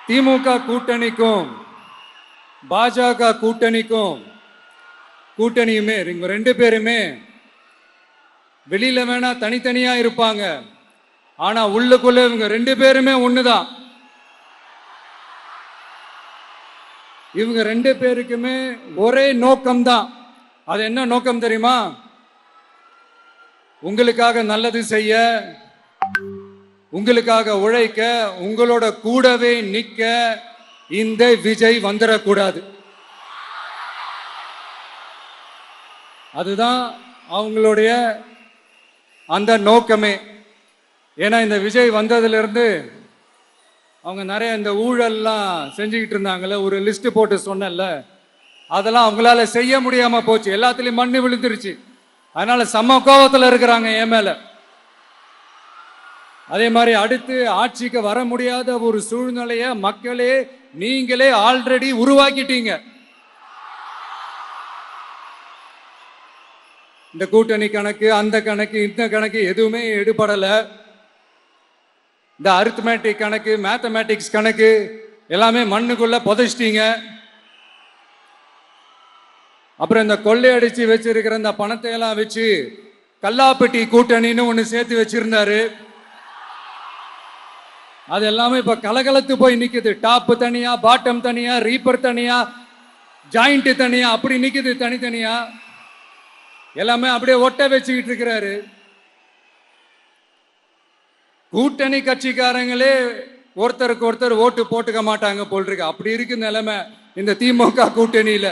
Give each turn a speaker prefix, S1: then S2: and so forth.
S1: திமுக கூட்டணிக்கும் பாஜக கூட்டணியுமே இவங்க ரெண்டு பேருமே வெளியில வேணா தனித்தனியா இருப்பாங்க, ஆனா உள்ளுக்குள்ள இவங்க ரெண்டு பேருமே ஒண்ணுதான். இவங்க ரெண்டு பேருக்குமே ஒரே நோக்கம்தான். அது என்ன நோக்கம் தெரியுமா? உங்களுக்காக நல்லது செய்ய, உங்களுக்காக உழைக்க, உங்களோட கூடவே நிக்க இந்த விஜய் வந்துடக்கூடாது. அதுதான் அவங்களுடைய அந்த நோக்கமே. ஏன்னா இந்த விஜய் வந்ததிலிருந்து அவங்க நிறைய இந்த ஊழல்லாம் செஞ்சுக்கிட்டு இருந்தாங்கல்ல, ஒரு லிஸ்ட் போட்டு சொன்னல, அதெல்லாம் அவங்களால செய்ய முடியாம போச்சு. எல்லாத்துலயும் மண்ணு விழுந்துருச்சு. அதனால சம கோபத்தில் இருக்கிறாங்க என் மேல. அதே மாதிரி அடுத்து ஆட்சிக்கு வர முடியாத ஒரு சூழ்நிலைய மக்களே நீங்களே ஆல்ரெடி உருவாக்கிட்டீங்க. இந்த கூட்டணி கணக்கு, அந்த கணக்கு, இந்த கணக்கு எதுவுமே எடுபடல. இந்த அரித்மேட்டிக் கணக்கு, மேத்தமேட்டிக்ஸ் கணக்கு எல்லாமே மண்ணுக்குள்ள புதைச்சிட்டீங்க. அப்புறம் இந்த கொள்ளையடிச்சு வச்சிருக்கிற இந்த பணத்தை எல்லாம் வச்சு கல்லாப்பட்டி கூட்டணின்னு ஒண்ணு சேர்த்து வச்சிருந்தாரு. அது எல்லாமே இப்ப கலகலத்து போய் நிக்குது. டாப் தனியா, பாட்டம் தனியா, ரீப்பர் தனியா, ஜாயிண்ட் தனியா, அப்படி நிக்குது தனித்தனியா. எல்லாமே அப்படியே ஒட்ட வச்சுக்கிட்டு இருக்கிறாரு. கூட்டணி கட்சிக்காரங்களே ஒருத்தருக்கு ஒருத்தர் ஓட்டு போட்டுக்க மாட்டாங்க போல் இருக்கு. அப்படி இருக்கு நிலைமை இந்த திமுக கூட்டணியில.